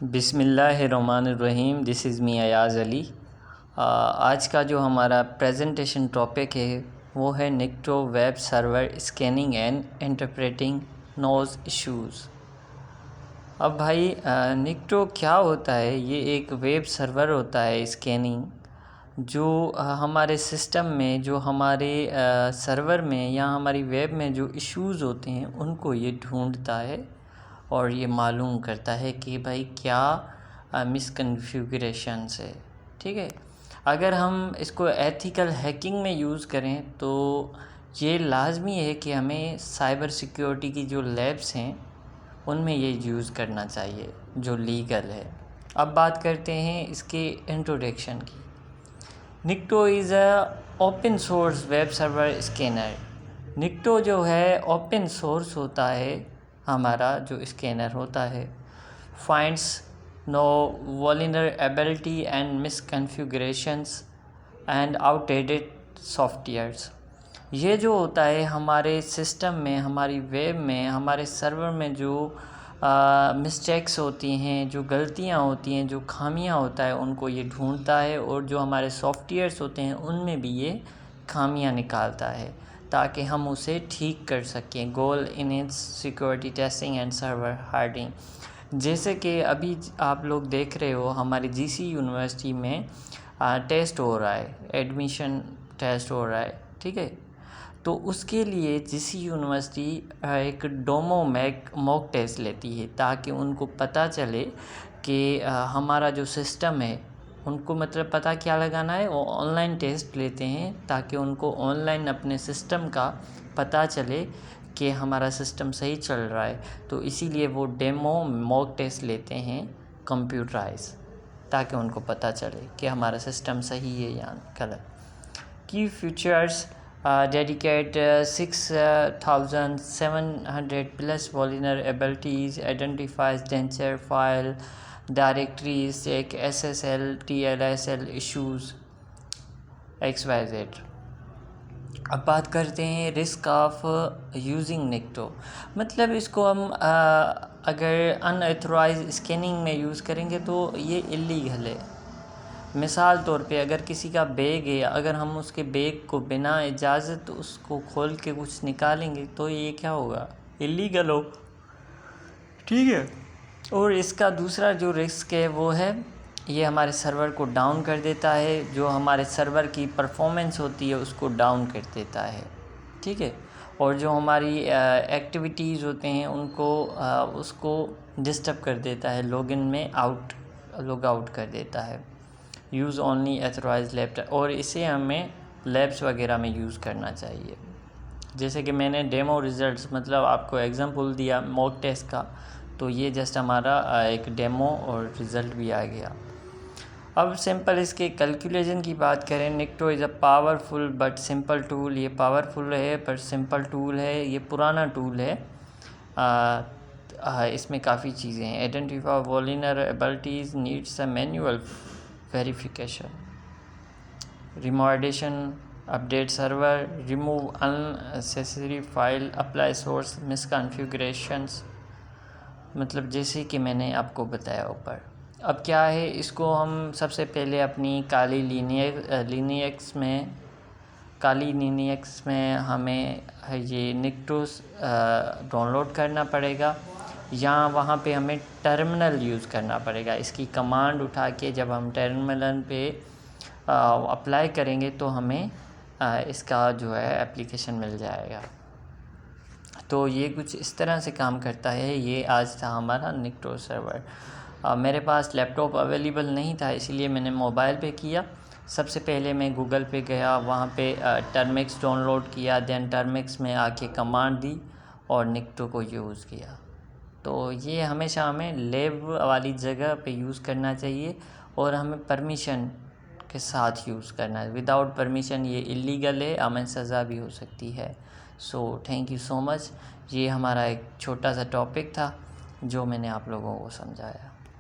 بسم اللہ الرحمن الرحیم. دس از می ایاز علی. آج کا جو ہمارا پریزنٹیشن ٹاپک ہے وہ ہے Nikto web server scanning and interpreting نوز ایشوز. اب بھائی نکٹو کیا ہوتا ہے؟ یہ ایک ویب سرور ہوتا ہے اسکیننگ، جو ہمارے سسٹم میں، جو ہمارے سرور میں یا ہماری ویب میں جو ایشوز ہوتے ہیں ان کو یہ ڈھونڈتا ہے اور یہ معلوم کرتا ہے کہ بھائی کیا مس کنفیگریشنس ہے. ٹھیک ہے، اگر ہم اس کو ایتھیکل ہیکنگ میں یوز کریں تو یہ لازمی ہے کہ ہمیں سائبر سیکیورٹی کی جو لیبس ہیں ان میں یہ یوز کرنا چاہیے جو لیگل ہے. اب بات کرتے ہیں اس کے انٹروڈکشن کی. Nikto is a open source web server scanner. Nikto جو ہے اوپن سورس ہوتا ہے، ہمارا جو اسکینر ہوتا ہے. Finds no vulnerability and misconfigurations and outdated softwares. یہ جو ہوتا ہے ہمارے سسٹم میں، ہماری ویب میں، ہمارے سرور میں جو مسٹیکس ہوتی ہیں، جو غلطیاں ہوتی ہیں، جو خامیاں ہوتا ہے ان کو یہ ڈھونڈتا ہے، اور جو ہمارے سافٹ ویئرس ہوتے ہیں ان میں بھی یہ خامیاں نکالتا ہے تاکہ ہم اسے ٹھیک کر سکیں. Goal in its security testing and server hardening. جیسے کہ ابھی آپ لوگ دیکھ رہے ہو ہماری جی سی یونیورسٹی میں ٹیسٹ ہو رہا ہے، ایڈمیشن ٹیسٹ ہو رہا ہے. ٹھیک ہے، تو اس کے لیے جی سی یونیورسٹی ایک ڈومو موک ٹیسٹ لیتی ہے تاکہ ان کو پتہ چلے کہ ہمارا جو سسٹم ہے، ان کو مطلب پتہ کیا لگانا ہے، وہ آن لائن ٹیسٹ لیتے ہیں تاکہ ان کو آن لائن اپنے سسٹم کا پتہ چلے کہ ہمارا سسٹم صحیح چل رہا ہے. تو اسی لیے وہ ڈیمو موک ٹیسٹ لیتے ہیں کمپیوٹرائز، تاکہ ان کو پتہ چلے کہ ہمارا سسٹم صحیح ہے یا غلط. کی features dedicate 6700 plus vulnerabilities, identifies danger file directories, ایک SSL TLSL ایشوز XYZ. اب بات کرتے ہیں رسک آف یوزنگ نکٹو. مطلب اس کو ہم اگر ان ایتھورائز اسکیننگ میں یوز کریں گے تو یہ اللیگل ہے. مثال طور پہ اگر کسی کا بیگ ہے، اگر ہم اس کے بیگ کو بنا اجازت اس کو کھول کے کچھ نکالیں گے تو یہ کیا ہوگا؟ اللیگل ہو. ٹھیک ہے، اور اس کا دوسرا جو رسک ہے وہ ہے یہ ہمارے سرور کو ڈاؤن کر دیتا ہے. جو ہمارے سرور کی پرفارمنس ہوتی ہے اس کو ڈاؤن کر دیتا ہے. ٹھیک ہے، اور جو ہماری ایکٹیویٹیز ہوتے ہیں ان کو اس کو ڈسٹرب کر دیتا ہے، لاگ ان میں لوگ آؤٹ کر دیتا ہے. یوز اونلی ایتھورائز لیب، اور اسے ہمیں لیبس وغیرہ میں یوز کرنا چاہیے. جیسے کہ میں نے ڈیمو ریزلٹس مطلب آپ کو ایگزامپل دیا موک ٹیسٹ کا، تو یہ جسٹ ہمارا ایک ڈیمو اور رزلٹ بھی آ گیا. اب سمپل اس کے کیلکولیشن کی بات کریں. Nikto is a powerful but simple tool. یہ پاورفل ہے پر سمپل ٹول ہے. یہ پرانا ٹول ہے، اس میں کافی چیزیں ہیں. Identify vulnerabilities needs a manual verification. Remediation update server, remove unnecessary file, apply source misconfigurations. مطلب جیسے کہ میں نے آپ کو بتایا اوپر. اب کیا ہے، اس کو ہم سب سے پہلے اپنی کالی لینیکس میں ہمیں یہ نکٹوس ڈاؤن لوڈ کرنا پڑے گا، یا وہاں پہ ہمیں ٹرمینل یوز کرنا پڑے گا. اس کی کمانڈ اٹھا کے جب ہم ٹرمینل پہ اپلائی کریں گے تو ہمیں اس کا جو ہے اپلیکیشن مل جائے گا. تو یہ کچھ اس طرح سے کام کرتا ہے. یہ آج تھا ہمارا نکٹو سرور. میرے پاس لیپ ٹاپ اویلیبل نہیں تھا، اسی لیے میں نے موبائل پہ کیا. سب سے پہلے میں گوگل پہ گیا، وہاں پہ ٹرمکس ڈاؤن لوڈ کیا، دین ٹرمکس میں آ کے کمانڈ دی اور نکٹو کو یوز کیا. تو یہ ہمیشہ ہمیں لیب والی جگہ پہ یوز کرنا چاہیے، اور ہمیں پرمیشن کے ساتھ یوز کرنا ہے. وداؤٹ پرمیشن یہ اللیگل ہے، ہمیں سزا بھی ہو سکتی ہے. سو تھینک یو سو مچ. یہ ہمارا ایک چھوٹا سا ٹاپک تھا جو میں نے آپ لوگوں کو سمجھایا.